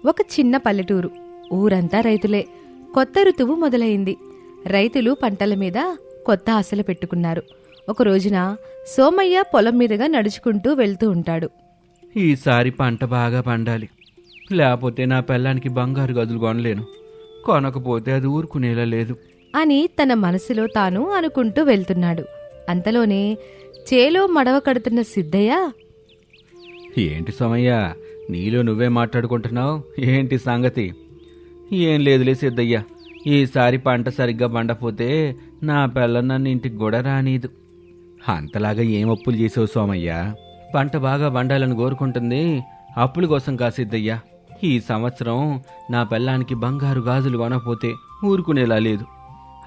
ఒక చిన్న పల్లెటూరు. ఊరంతా రైతులే. కొత్త ఋతువు మొదలైంది. రైతులు పంటల మీద కొత్త ఆశలు పెట్టుకున్నారు. ఒక రోజున సోమయ్య పొలం మీదుగా నడుచుకుంటూ వెళ్తూ ఉంటాడు. ఈసారి పంట బాగా పండాలి, లేకపోతే నా పెళ్ళానికి బంగారు గదులు కొనలేను. కొనకపోతే అది ఊరుకునేలా లేదు అని తన మనసులో తాను అనుకుంటూ వెళ్తున్నాడు. అంతలోనే చేలో మడవ కడుతున్న సిద్ధయ్య, ఏంటి సోమయ్య, నీలో నువ్వే మాట్లాడుకుంటున్నావు? ఏంటి సంగతి? ఏం లేదులే సిద్ధయ్య, ఈసారి పంట సరిగ్గా పండపోతే నా పిల్ల నన్ను ఇంటికి కూడా రానీదు. అంతలాగా ఏం అప్పులు చేసావు సోమయ్య? పంట బాగా పండాలని కోరుకుంటుంది, అప్పుల కోసం కా సిద్ధయ్య. ఈ సంవత్సరం నా పిల్లానికి బంగారు గాజులు కొనకపోతే ఊరుకునేలా లేదు.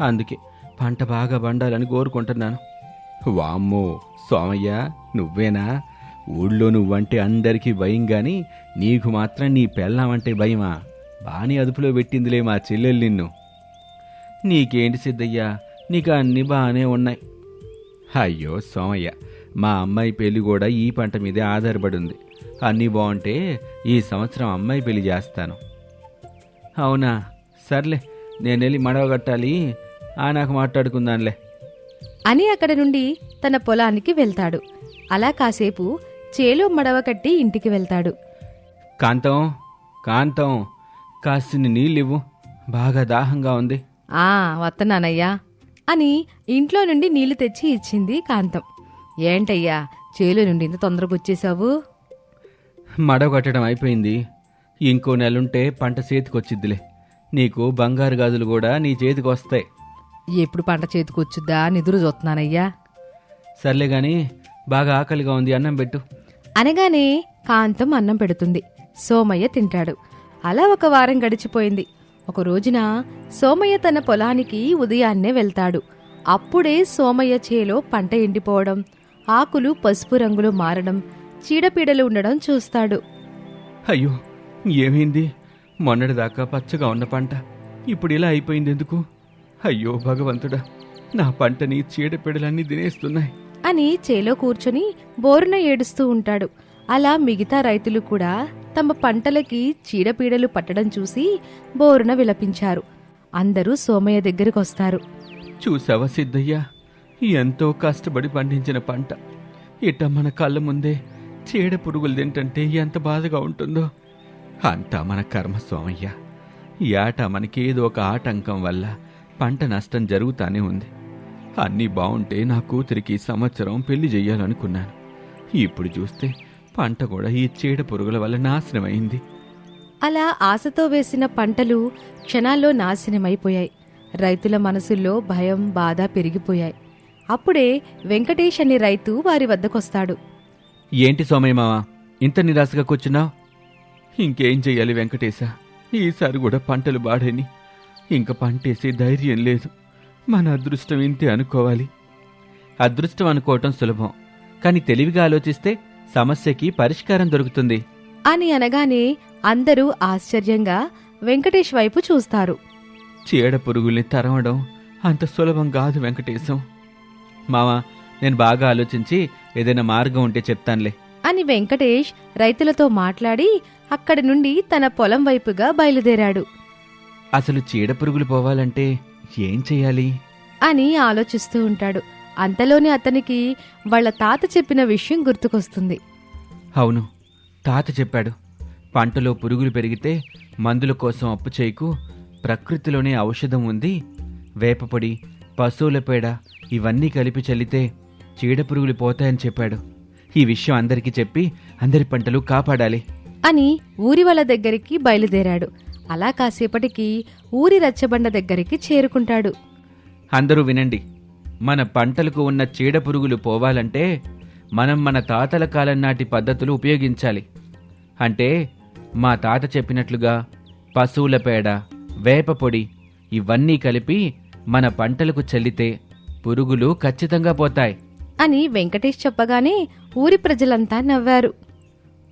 అందుకే పంట బాగా పండాలని కోరుకుంటున్నాను. వామ్మో సోమయ్య, నువ్వేనా? ఊళ్ళో నువ్వంటే అందరికీ భయం గాని నీకు మాత్రం నీ పెళ్ళామంటే భయమా? బాని అదుపులో పెట్టిందిలే మా చెల్లెలు నిన్ను. నీకేంటి సిద్ధయ్య, నీకు అన్నీ బాగానే ఉన్నాయి. అయ్యో సోమయ్య, మా అమ్మాయి పెళ్లి కూడా ఈ పంట మీదే ఆధారపడి ఉంది. అన్నీ బాగుంటే ఈ సంవత్సరం అమ్మాయి పెళ్లి చేస్తాను. అవునా, సర్లే, నేను వెళ్ళి మడవ కట్టాలి, నాకు మాట్లాడుకుందానులే అని అక్కడి నుండి తన పొలానికి వెళ్తాడు. అలా కాసేపు చేలో మడవ కట్టి ఇంటికి వెళ్తాడు. కాంతం, కాంతం, కాసిన్ని నీళ్ళివ్వు, బాగా దాహంగా ఉంది. వస్తున్నానయ్యా అని ఇంట్లో నుండి నీళ్లు తెచ్చి ఇచ్చింది కాంతం. ఏంటయ్యా, చేలో నుండి ఇంత తొందరగా వచ్చేసావు? మడవ కట్టడం అయిపోయింది, ఇంకో నెలుంటే పంట చేతికొచ్చిద్దిలే. నీకు బంగారు గాజులు కూడా నీ చేతికి వస్తాయి. ఎప్పుడు పంట చేతికొచ్చుద్దా నిదురు చూస్తున్నానయ్యా. సర్లే గాని బాగా ఆకలిగా ఉంది, అన్నం పెట్టు అనగానే కాంతం అన్నం పెడుతుంది. సోమయ్య తింటాడు. అలా ఒక వారం గడిచిపోయింది. ఒక రోజున సోమయ్య తన పొలానికి ఉదయాన్నే వెళ్తాడు. అప్పుడే సోమయ్య చేలో పంట ఎండిపోవడం, ఆకులు పసుపు రంగులో మారడం, చీడపీడలు ఉండడం చూస్తాడు. అయ్యో, ఏమైంది? మొన్నటిదాకా పచ్చగా ఉన్న పంట ఇప్పుడు ఇలా అయిపోయింది ఎందుకు? అయ్యో భగవంతుడా, నా పంటని చీడపీడలన్నీ తినేస్తున్నాయి అని చేలో కూర్చొని బోరున ఏడుస్తూ ఉంటాడు. అలా మిగతా రైతులు కూడా తమ పంటలకి చీడపీడలు పట్టడం చూసి బోరున విలపించారు. అందరూ సోమయ్య దగ్గరికొస్తారు. చూసావా సిద్ధయ్య, ఎంతో కష్టపడి పండించిన పంట ఇట్ట మన కళ్ళ ముందే చీడ పురుగులు తింటంటే ఎంత బాధగా ఉంటుందో. అంతా మన కర్మ సోమయ్య. ఈ ఆట మనకేదో ఒక ఆటంకం వల్ల పంట నష్టం జరుగుతానే ఉంది. అన్నీ బావుంటే నా కూతురికి సంవత్సరం పెళ్లి చెయ్యాలనుకున్నాను. ఇప్పుడు చూస్తే పంట కూడా ఈ చీడ పురుగుల వల్ల నాశనమైంది. అలా ఆశతో వేసిన పంటలు క్షణాల్లో నాశనమైపోయాయి. రైతుల మనసుల్లో భయం, బాధ పెరిగిపోయాయి. అప్పుడే వెంకటేష్ అనే రైతు వారి వద్దకొస్తాడు. ఏంటి సోమయ్య మావా, ఇంత నిరాశగా కూర్చున్నావు? ఇంకేం చెయ్యాలి వెంకటేశ, ఈసారి కూడా పంటలు బాడని, ఇంక పంటేసే ధైర్యం లేదు. మన అదృష్టం ఇంతే అనుకోవాలి. అదృష్టం అనుకోవటం సులభం, కానీ తెలివిగా ఆలోచిస్తే సమస్యకి పరిష్కారం దొరుకుతుంది అని అనగానే అందరూ ఆశ్చర్యంగా వెంకటేష్ వైపు చూస్తారు. చీడ పురుగుల్ని తరమడం అంత సులభం కాదు వెంకటేశం. మావా, నేను బాగా ఆలోచించి ఏదైనా మార్గం ఉంటే చెప్తానులే అని వెంకటేష్ రైతులతో మాట్లాడి అక్కడి నుండి తన పొలం వైపుగా బయలుదేరాడు. అసలు చీడ పురుగులు పోవాలంటే ఏం చెయ్యాలి అని ఆలోచిస్తూ ఉంటాడు. అంతలోనే అతనికి వాళ్ళ తాత చెప్పిన విషయం గుర్తుకొస్తుంది. అవును, తాత చెప్పాడు, పంటలో పురుగులు పెరిగితే మందుల కోసం అప్పు చేయకు, ప్రకృతిలోనే ఔషధం ఉంది. వేపపొడి, పశువుల పేడ ఇవన్నీ కలిపి చల్లితే చీడపురుగులు పోతాయని చెప్పాడు. ఈ విషయం అందరికీ చెప్పి అందరి పంటలు కాపాడాలి అని ఊరి వాళ్ళ దగ్గరికి బయలుదేరాడు. అలా కాసేపటికి ఊరి రచ్చబండ దగ్గరికి చేరుకుంటాడు. అందరూ వినండి, మన పంటలకు ఉన్న చీడపురుగులు పోవాలంటే మనం మన తాతల కాలం నాటి పద్ధతులు ఉపయోగించాలి. అంటే మా తాత చెప్పినట్లుగా పశువుల పేడ, వేపపొడి ఇవన్నీ కలిపి మన పంటలకు చల్లితే పురుగులు ఖచ్చితంగా పోతాయి అని వెంకటేష్ చెప్పగానే ఊరి ప్రజలంతా నవ్వారు.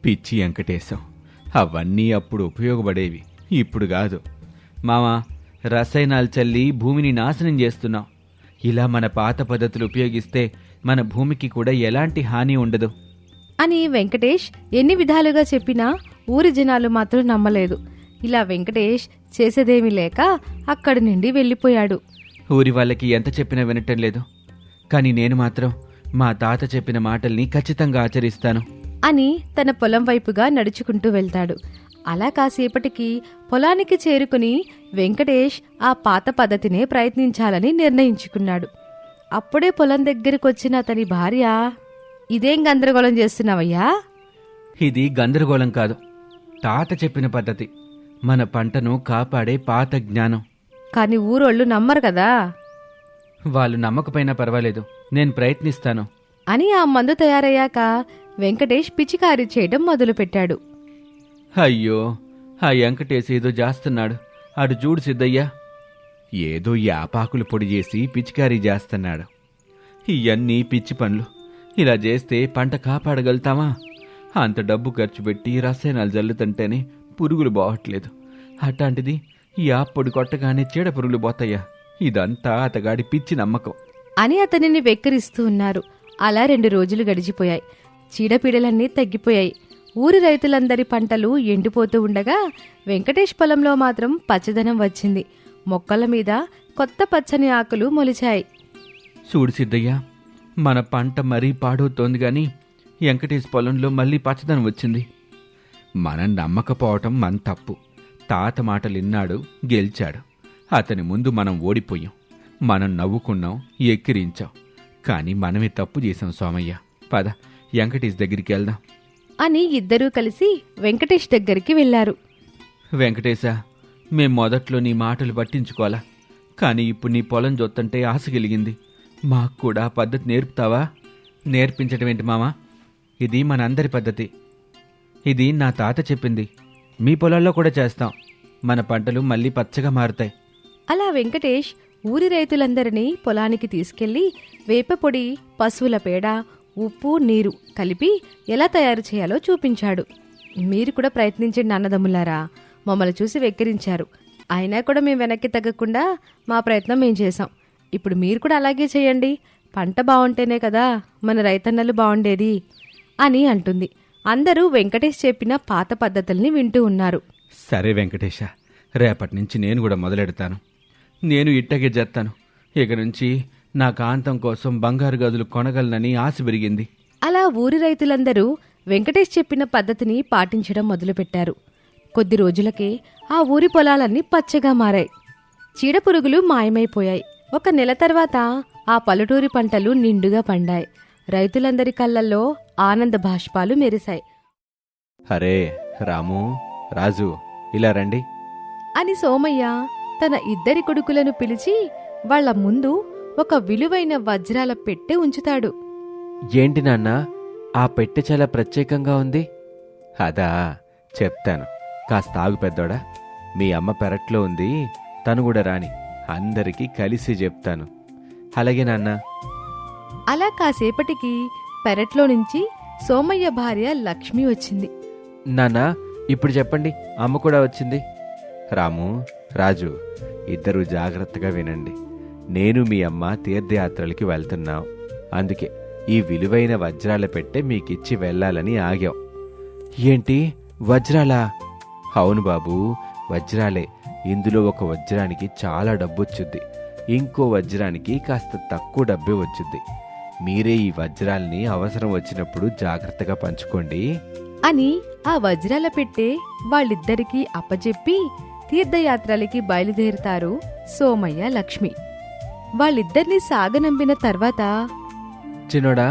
పిచ్చి వెంకటేశం, అవన్నీ అప్పుడు ఉపయోగపడేవి, ఇప్పుడు కాదు. మామా, రసాయనాలు చల్లి భూమిని నాశనం చేస్తున్నాం. ఇలా మన పాత పద్ధతులు ఉపయోగిస్తే మన భూమికి కూడా ఎలాంటి హాని ఉండదు అని వెంకటేష్ ఎన్ని విధాలుగా చెప్పినా ఊరి జనాలు మాత్రం నమ్మలేదు. ఇలా వెంకటేష్ చేసేదేమీ లేక అక్కడి నుండి వెళ్ళిపోయాడు. ఊరి వాళ్ళకి ఎంత చెప్పినా వినటం లేదు, కానీ నేను మాత్రం మా తాత చెప్పిన మాటల్ని ఖచ్చితంగా ఆచరిస్తాను అని తన పొలం వైపుగా నడుచుకుంటూ వెళ్తాడు. అలా కాసేపటికి పొలానికి చేరుకుని వెంకటేష్ ఆ పాత పద్ధతినే ప్రయత్నించాలని నిర్ణయించుకున్నాడు. అప్పుడే పొలం దగ్గరికొచ్చిన అతని భార్య, ఇదేం గందరగోళం చేస్తున్నావయ్యా? ఇది గందరగోళం కాదు, తాత చెప్పిన పద్ధతి, మన పంటను కాపాడే పాత జ్ఞానం. కాని ఊరోళ్ళు నమ్మరు కదా వాళ్ళు నమ్మకపోయినా పర్వాలేదు, నేను ప్రయత్నిస్తాను అని ఆ మందు తయారయ్యాక వెంకటేష్ పిచికారీ చేయడం మొదలుపెట్టాడు. అయ్యో, ఆ వెంకటేశ్ ఏదో చేస్తున్నాడు, అటు చూడు సిద్ధయ్యా, ఏదో యాపాకులు పొడి చేసి పిచికారీ చేస్తున్నాడు. ఇవన్నీ పిచ్చి పనులు, ఇలా చేస్తే పంట కాపాడగలుగుతామా? అంత డబ్బు ఖర్చు పెట్టి రసాయనాలు జల్లుతుంటేనే పురుగులు పోవట్లేదు, అట్లాంటిది ఈ పొడి కొట్టగానే చీడ పురుగులు పోతాయా? ఇదంతా అతగాడి పిచ్చి నమ్మకం అని అతనిని వెక్కిరిస్తూ ఉన్నారు. అలా 2 రోజులు గడిచిపోయాయి. చీడపీడలన్నీ తగ్గిపోయాయి. ఊరి రైతులందరి పంటలు ఎండిపోతూ ఉండగా వెంకటేష్ పొలంలో మాత్రం పచ్చదనం వచ్చింది. మొక్కల మీద కొత్త పచ్చని ఆకులు మొలిచాయి. చూడు సిద్ధయ్య, మన పంట మరీ పాడవుతోంది గాని వెంకటేష్ పొలంలో మళ్ళీ పచ్చదనం వచ్చింది. మనం నమ్మకపోవటం మన తప్పు. తాత మాటలు విన్నాడు, గెలిచాడు. అతని ముందు మనం ఓడిపోయాం. మనం నవ్వుకున్నాం, ఎక్కిరించాం. కానీ మనమే తప్పు చేశాం సోమయ్య. పద, వెంకటేష్ దగ్గరికి వెళ్దాం అని ఇద్దరూ కలిసి వెంకటేష్ దగ్గరికి వెళ్లారు. వెంకటేశా, మేం మొదట్లో నీ మాటలు పట్టించుకోవాలా, కానీ ఇప్పుడు నీ పొలం చూస్తుంటే ఆశ కలిగింది. మాకు కూడా పద్ధతి నేర్పుతావా? నేర్పించడం ఏంటి మామా? ఇది మనందరి పద్ధతి. ఇది నా తాత చెప్పింది. మీ పొలాల్లో కూడా చేస్తాం. మన పంటలు మళ్ళీ పచ్చగా మారుతాయి. అలా వెంకటేష్ ఊరి రైతులందరినీ పొలానికి తీసుకెళ్లి వేపపొడి, పశువుల పేడ, ఉప్పు, నీరు కలిపి ఎలా తయారు చేయాలో చూపించాడు. మీరు కూడా ప్రయత్నించండి అన్నదమ్ములారా. మమ్మల్ని చూసి వెక్కిరించారు, అయినా కూడా మేము వెనక్కి తగ్గకుండా మా ప్రయత్నం మేం చేశాం. ఇప్పుడు మీరు కూడా అలాగే చేయండి. పంట బాగుంటేనే కదా మన రైతన్నలు బాగుండేది అని అంటుంది. అందరూ వెంకటేష్ చెప్పిన పాత పద్ధతుల్ని వింటూ ఉన్నారు. సరే వెంకటేశ, రేపటి నుంచి నేను కూడా మొదలెడతాను. నేను ఇట్టగే చేస్తాను. ఇక నుంచి నా కాంతం కోసం బంగారు గదులు కొనగలనని ఆశ పెరిగింది. అలా ఊరి రైతులందరూ వెంకటేష్ చెప్పిన పద్ధతిని పాటించడం మొదలుపెట్టారు. కొద్ది రోజులకే ఆ ఊరి పొలాలన్నీ పచ్చగా మారాయి. చీడపురుగులు మాయమైపోయాయి. 1 నెల తర్వాత ఆ పల్లెటూరి పంటలు నిండుగా పండాయి. రైతులందరి కళ్ళల్లో ఆనంద బాష్పాలు మెరిశాయి. అరే రాము, రాజు, ఇలా రండి అని సోమయ్య తన 2 కొడుకులను పిలిచి వాళ్ల ముందు ఒక విలువైన వజ్రాల పెట్టె ఉంచుతాడు. ఏంటి నాన్న, ఆ పెట్టె చాలా ప్రత్యేకంగా ఉంది? అదా, చెప్తాను. కాస్త ఆగు పెద్దోడా. మీ అమ్మ పెరట్లో ఉంది, తను కూడా రాని. అందరికీ కలిసి చెప్తాను. అలాగే నాన్న. అలా కాసేపటికి పెరట్లో నుంచి సోమయ్య భార్య లక్ష్మి వచ్చింది. నాన్న, ఇప్పుడు చెప్పండి, అమ్మ కూడా వచ్చింది. రాము, రాజు, ఇద్దరూ జాగ్రత్తగా వినండి. నేను మీ అమ్మ తీర్థయాత్రలకి వెళ్తున్నాం. అందుకే ఈ విలువైన వజ్రాల పెట్టె మీకిచ్చి వెళ్ళాలని ఆగాం. ఏంటి, వజ్రాలా? అవును బాబు, వజ్రాలే. ఇందులో ఒక వజ్రానికి చాలా డబ్బొచ్చుద్ది, ఇంకో వజ్రానికి కాస్త తక్కువ డబ్బే వచ్చుద్ది. మీరే ఈ వజ్రాల్ని అవసరం వచ్చినప్పుడు జాగ్రత్తగా పంచుకోండి అని ఆ వజ్రాల పెట్టె వాళ్ళిద్దరికీ అప్పచెప్పి తీర్థయాత్రలకి బయలుదేరుతారు సోమయ్య, లక్ష్మి. వాళ్ళిద్దరినీ సాగనంపిన తర్వాత, చిన్నోడా,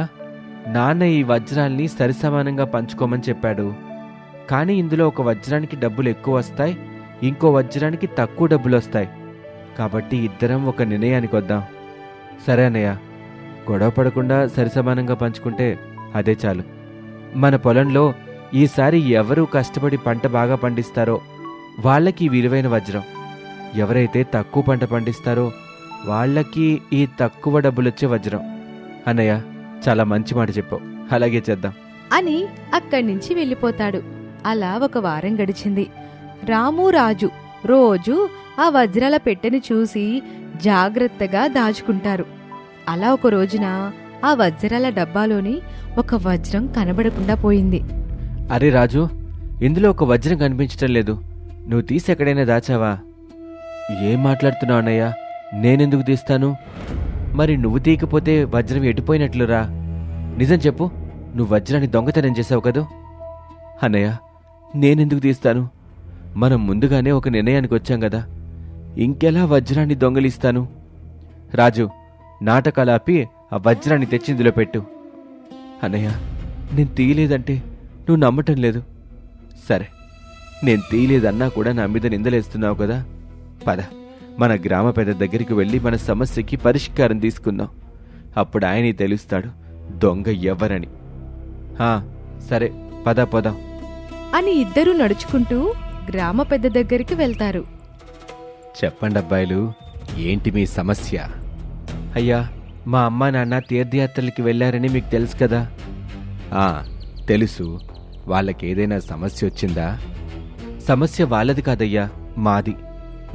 నాన్న ఈ వజ్రాల్ని సరిసమానంగా పంచుకోమని చెప్పాడు. కానీ ఇందులో ఒక వజ్రానికి డబ్బులు ఎక్కువ వస్తాయి, ఇంకో వజ్రానికి తక్కువ డబ్బులు వస్తాయి. కాబట్టి ఇద్దరం ఒక నిర్ణయానికి వద్దాం. సరే అన్నయ్య, గొడవ పడకుండా సరిసమానంగా పంచుకుంటే అదే చాలు. మన పొలంలో ఈసారి ఎవరు కష్టపడి పంట బాగా పండిస్తారో వాళ్ళకి విలువైన వజ్రం, ఎవరైతే తక్కువ పంట పండిస్తారో వాళ్ళకి ఈ తక్కువ డబ్బులొచ్చే వజ్రం. అన్నయ్య, చాలా మంచి మాట చెప్పావు. అలాగే చేద్దాం అని అక్కడి నుంచి వెళ్ళిపోతాడు. అలా 1 వారం గడిచింది. రాము, రాజు రోజు ఆ వజ్రాల పెట్టెను చూసి జాగ్రత్తగా దాచుకుంటారు. అలా ఒక రోజున ఆ వజ్రాల డబ్బాలోని ఒక వజ్రం కనబడకుండా పోయింది. అరే రాజు, ఇందులో ఒక వజ్రం కనిపించటం లేదు. నువ్వు తీసి ఎక్కడైనా దాచావా? ఏం మాట్లాడుతున్నావు అన్నయ్య? నేనెందుకు తీస్తాను? మరి నువ్వు తీయకపోతే వజ్రం ఎటుపోయినట్లురా? నిజం చెప్పు, నువ్వు వజ్రాన్ని దొంగతనం చేసావు కదూ? అన్నయ్య, నేనెందుకు తీస్తాను? మనం ముందుగానే ఒక నిర్ణయానికి వచ్చాం కదా, ఇంకెలా వజ్రాన్ని దొంగలిస్తాను? రాజు, నాటకాలాపి ఆ వజ్రాన్ని తెచ్చిందిలో పెట్టు. అన్నయ్య, నేను తీయలేదంటే నువ్వు నమ్మటం లేదు. సరే, నేను తీయలేదన్నా కూడా నా మీద నిందలేస్తున్నావు కదా. పద, మన గ్రామ పెద్ద దగ్గరికి వెళ్ళి మన సమస్యకి పరిష్కారం తీసుకుందాం. అప్పుడు ఆయనే తెలుస్తాడు దొంగ ఎవరని. సరే, పద పోదాం అని ఇద్దరూ నడుచుకుంటూ గ్రామ పెద్ద దగ్గరికి వెళ్తారు. చెప్పండి అబ్బాయిలు, ఏంటి మీ సమస్య? అయ్యా, మా అమ్మా నాన్న తీర్థయాత్రలకి వెళ్ళారని మీకు తెలుసు కదా. తెలుసు. వాళ్ళకేదైనా సమస్య వచ్చిందా? సమస్య వాళ్ళది కాదయ్యా, మాది.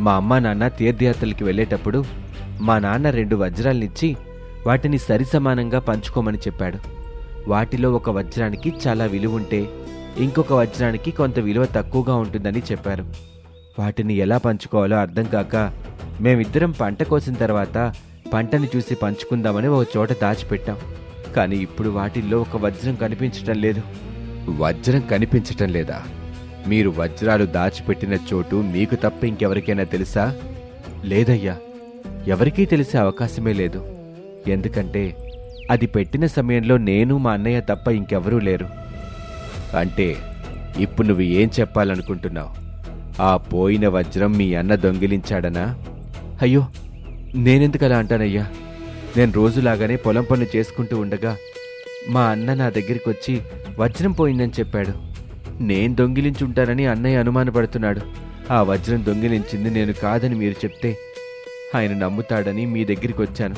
మా అమ్మా నాన్న తీర్థయాత్రలకి వెళ్ళేటప్పుడు మా నాన్న 2 వజ్రాలనిచ్చి వాటిని సరిసమానంగా పంచుకోమని చెప్పాడు. వాటిలో ఒక వజ్రానికి చాలా విలువుంటే ఇంకొక వజ్రానికి కొంత విలువ తక్కువగా ఉంటుందని చెప్పారు. వాటిని ఎలా పంచుకోవాలో అర్థం కాక మేమిద్దరం పంట కోసిన తర్వాత పంటని చూసి పంచుకుందామని ఒక చోట దాచిపెట్టాం. కానీ ఇప్పుడు వాటిల్లో ఒక వజ్రం కనిపించటం లేదు. వజ్రం కనిపించటం లేదా? మీరు వజ్రాలు దాచిపెట్టిన చోటు మీకు తప్ప ఇంకెవరికైనా తెలుసా? లేదయ్యా, ఎవరికీ తెలిసే అవకాశమే లేదు. ఎందుకంటే అది పెట్టిన సమయంలో నేను, మా అన్నయ్య తప్ప ఇంకెవరూ లేరు. అంటే ఇప్పుడు నువ్వు ఏం చెప్పాలనుకుంటున్నావు? ఆ పోయిన వజ్రం మీ అన్న దొంగిలించాడనా? అయ్యో, నేనెందుకలా అంటానయ్యా? నేను రోజులాగానే పొలం పనులు చేసుకుంటూ ఉండగా మా అన్న నా దగ్గరికి వచ్చి వజ్రం పోయిందని చెప్పాడు. నేను దొంగిలించుంటానని అన్నయ్య అనుమానపడుతున్నాడు. ఆ వజ్రం దొంగిలించింది నేను కాదని మీరు చెప్తే ఆయన నమ్ముతాడని మీ దగ్గరికి వచ్చాను.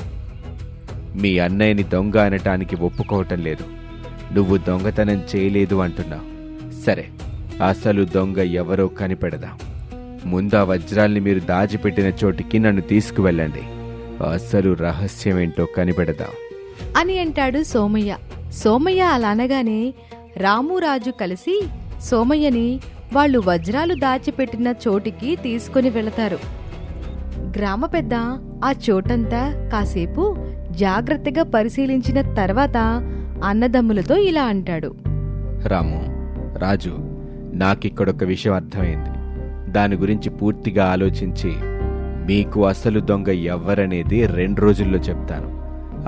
మీ అన్నయ్యని దొంగ అనటానికి ఒప్పుకోవటం లేదు. నువ్వు దొంగతనం చేయలేదు అంటున్నావు. సరే, అసలు దొంగ ఎవరో కనిపెడదాం. ముందు ఆ వజ్రాల్ని మీరు దాచిపెట్టిన చోటికి నన్ను తీసుకువెళ్ళండి. అసలు రహస్యమేంటో కనిపెడదాం అని అంటాడు సోమయ్య. సోమయ్య అలా అనగానే రాము, రాజు కలిసి సోమయ్యని వాళ్ళు వజ్రాలు దాచిపెట్టిన చోటికి తీసుకుని వెళతారు. గ్రామ పెద్ద ఆ చోటంతా కాసేపు జాగ్రత్తగా పరిశీలించిన తర్వాత అన్నదమ్ములతో ఇలా అంటాడు. రాము, రాజు, నాకిక్కడొక విషయం అర్థమైంది. దాని గురించి పూర్తిగా ఆలోచించి మీకు అసలు దొంగ ఎవ్వరనేది 2 రోజుల్లో చెప్తాను.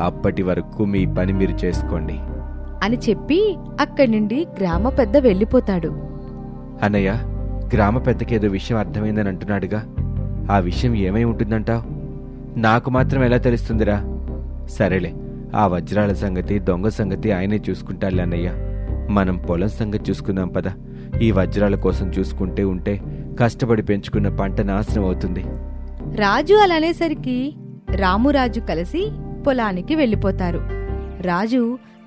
అప్పటి వరకు మీ పని మీరు చేసుకోండి అని చెప్పి అక్కడి నుండి గ్రామ పెద్ద వెళ్ళిపోతాడు. అన్నయ్య, గ్రామ పెద్దకేదో విషయం అర్థమైందని అంటున్నాడుగా, ఆ విషయం ఏమై ఉంటుందంటావు? నాకు మాత్రం ఎలా తెలుస్తుందిరా? సరేలే, ఆ వజ్రాల సంగతి, దొంగ సంగతి ఆయనే చూసుకుంటాలే అన్నయ్య. మనం పొలం సంగతి చూసుకుందాం పద. ఈ వజ్రాల కోసం చూసుకుంటే ఉంటే కష్టపడి పెంచుకున్న పంట నాశనం అవుతుంది. రాజు అలానేసరికి రామురాజు కలిసి పొలానికి వెళ్ళిపోతారు. రాజు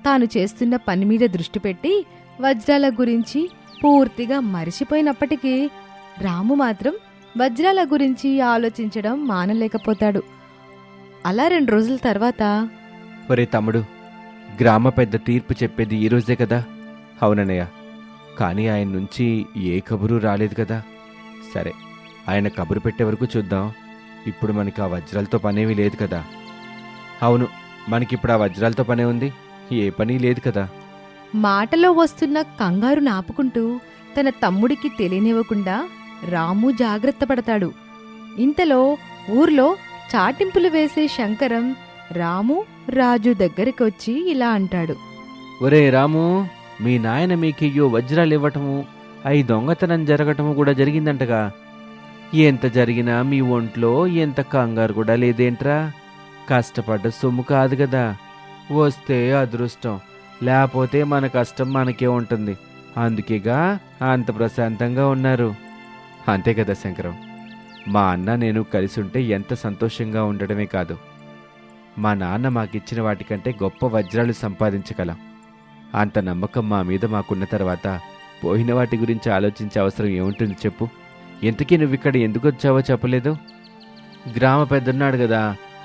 తాను చేస్తున్న పని మీద దృష్టి పెట్టి వజ్రాల గురించి పూర్తిగా మరిచిపోయినప్పటికీ రాము మాత్రం వజ్రాల గురించి ఆలోచించడం మానలేకపోతాడు. అలా 2 రోజుల తర్వాత, ఒరే తమ్ముడు, గ్రామ పెద్ద తీర్పు చెప్పేది ఈరోజే కదా? అవునన్నయ్య, కానీ ఆయన నుంచి ఏ కబురు రాలేదు కదా. సరే, ఆయన కబురు పెట్టే వరకు చూద్దాం. ఇప్పుడు మనకి ఆ వజ్రాలతో పనేమీ లేదు కదా. అవును, మనకిప్పుడు ఆ వజ్రాలతో పనే ఉంది, ఏ పని లేదు కదా. మాటలో వస్తున్న కంగారు నాపుకుంటూ తన తమ్ముడికి తెలియనివ్వకుండా రాము జాగ్రత్త పడతాడు. ఇంతలో ఊర్లో చాటింపులు వేసే శంకరం రాము, రాజు దగ్గరికి వచ్చి ఇలా అంటాడు. ఒరే రాము, మీ నాయన మీకయ్యో వజ్రాలు ఇవ్వటము, అయి దొంగతనం జరగటము కూడా జరిగిందంటగా. ఎంత జరిగినా మీ ఒంట్లో ఎంత కంగారు కూడా లేదేంట్రా? కష్టపడ్డ సొమ్ము కాదు కదా, వస్తే అదృష్టం, లేకపోతే మన కష్టం మనకే ఉంటుంది. అందుకేగా అంత ప్రశాంతంగా ఉన్నారు. అంతే కదా శంకరం, మా అన్న నేను కలిసి ఉంటే ఎంత సంతోషంగా ఉండడమే కాదు, మా నాన్న మాకిచ్చిన వాటికంటే గొప్ప వజ్రాలు సంపాదించగలం. అంత నమ్మకం మా మీద మాకున్న తర్వాత పోయిన వాటి గురించి ఆలోచించే అవసరం ఏముంటుంది చెప్పు? ఇంతకీ నువ్విక్కడ ఎందుకు వచ్చావో చెప్పలేదు? గ్రామ పెద్దన్నాడు కదా,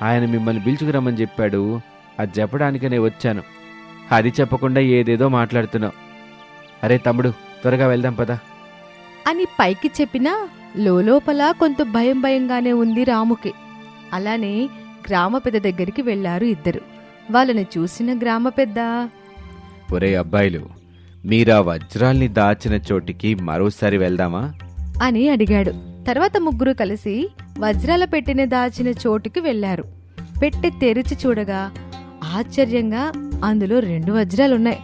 ఆయన మిమ్మల్ని పిలుచుకురమ్మని చెప్పాడు, అది చెప్పడానికనే వచ్చాను. అది చెప్పకుండా ఏదేదో మాట్లాడుతున్నావు. అరే తమ్ముడు, త్వరగా వెళ్దాం పదా. అని పైకి చెప్పినా లోపల కొంత భయం భయంగానే ఉంది రాముకి. అలానే గ్రామ పెద్ద దగ్గరికి వెళ్లారు ఇద్దరు. వాళ్ళని చూసిన గ్రామ పెద్ద, ఒరే అబ్బాయిలు, మీరా వజ్రాల్ని దాచిన చోటికి మరోసారి వెళ్దామా అని అడిగాడు. తర్వాత ముగ్గురు కలిసి వజ్రాల పెట్టెని దాచిన చోటుకి వెళ్లారు. పెట్టె తెరిచి చూడగా ఆశ్చర్యంగా అందులో 2 వజ్రాలున్నాయి.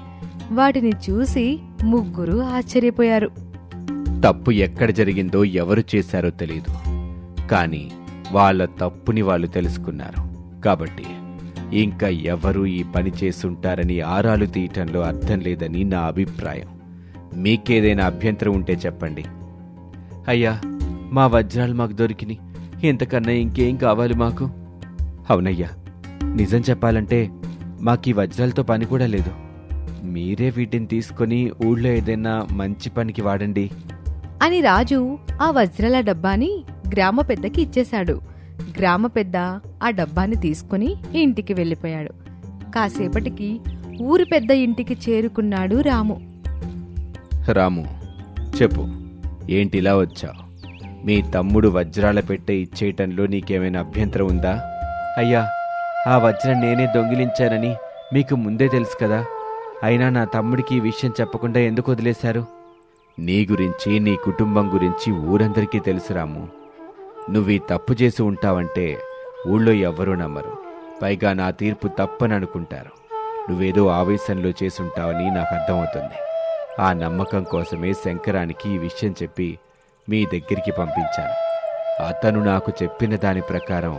వాటిని చూసి ముగ్గురు ఆశ్చర్యపోయారు. తప్పు ఎక్కడ జరిగిందో ఎవరు చేశారో తెలీదు, కానీ వాళ్ళ తప్పుని వాళ్ళు తెలుసుకున్నారు. కాబట్టి ఇంకా ఎవరు ఈ పని చేసుంటారని ఆరాలు తీయటంలో అర్థం లేదని నా అభిప్రాయం. మీకేదైనా అభ్యంతరం ఉంటే చెప్పండి. అయ్యా, మా వజ్రాలు మాకు దొరికినాయి, ఇంతకన్నా ఇంకేం కావాలి మాకు? అవునయ్యా, నిజం చెప్పాలంటే మాకీ వజ్రాలతో పని కూడా లేదు. మీరే వీటిని తీసుకొని ఊళ్ళో ఏదైనా మంచి పనికి వాడండి అని రాజు ఆ వజ్రాల డబ్బాని గ్రామ పెద్దకి ఇచ్చేశాడు. గ్రామ పెద్ద ఆ డబ్బాని తీసుకుని ఇంటికి వెళ్ళిపోయాడు. కాసేపటికి ఊరి పెద్ద ఇంటికి చేరుకున్నాడు రాము. రాము, చెప్పు, ఏంటిలా వచ్చావు? మీ తమ్ముడు వజ్రాల పెట్టె ఇచ్చేయటంలో నీకేమైనా అభ్యంతరం ఉందా? అయ్యా, ఆ వజ్రం నేనే దొంగిలించానని మీకు ముందే తెలుసు కదా. అయినా నా తమ్ముడికి ఈ విషయం చెప్పకుండా ఎందుకు వదిలేశారు? నీ గురించి, నీ కుటుంబం గురించి ఊరందరికీ తెలుసు రాము. నువ్వు ఈ తప్పు చేసి ఉంటావంటే ఊళ్ళో ఎవ్వరూ నమ్మరు. పైగా నా తీర్పు తప్పని అనుకుంటారు. నువ్వేదో ఆవేశంలో చేసుంటావని నాకు అర్థమవుతుంది. ఆ నమ్మకం కోసమే శంకరానికి ఈ విషయం చెప్పి మీ దగ్గరికి పంపించాను. అతను నాకు చెప్పిన దాని ప్రకారం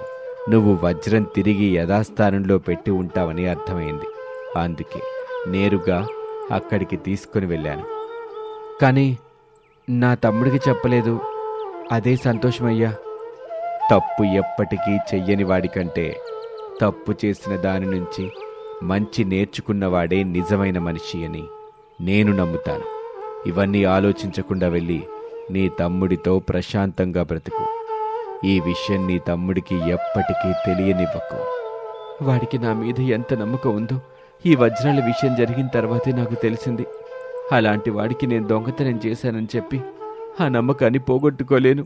నువ్వు వజ్రం తిరిగి యథాస్థానంలో పెట్టి ఉంటావని అర్థమైంది. అందుకే నేరుగా అక్కడికి తీసుకుని వెళ్ళాను. కానీ నా తమ్ముడికి చెప్పలేదు. అదే సంతోషమయ్యా. తప్పు ఎప్పటికీ చెయ్యని వాడికంటే తప్పు చేసిన దాని నుంచి మంచి నేర్చుకున్నవాడే నిజమైన మనిషి అని నేను నమ్ముతాను. ఇవన్నీ ఆలోచించకుండా వెళ్ళి నీ తమ్ముడితో ప్రశాంతంగా బ్రతుకు. ఈ విషయం నీ తమ్ముడికి ఎప్పటికీ తెలియనివ్వకు. వాడికి నా మీద ఎంత నమ్మకం ఉందో ఈ వజ్రాల విషయం జరిగిన తర్వాతే నాకు తెలిసింది. అలాంటి వాడికి నేను దొంగతనం చేశానని చెప్పి ఆ నమ్మకాన్ని పోగొట్టుకోలేను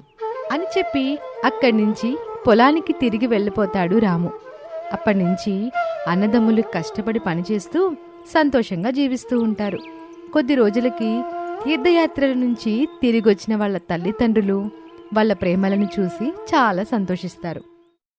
అని చెప్పి అక్కడి నుంచి పొలానికి తిరిగి వెళ్ళిపోతాడు రాము. అప్పటినుంచి అన్నదమ్ములు కష్టపడి పనిచేస్తూ సంతోషంగా జీవిస్తూ ఉంటారు. కొద్ది రోజులకి తీర్థయాత్రల నుంచి తిరిగొచ్చిన వాళ్ళ తల్లిదండ్రులు వాళ్ళ ప్రేమలను చూసి చాలా సంతోషిస్తారు.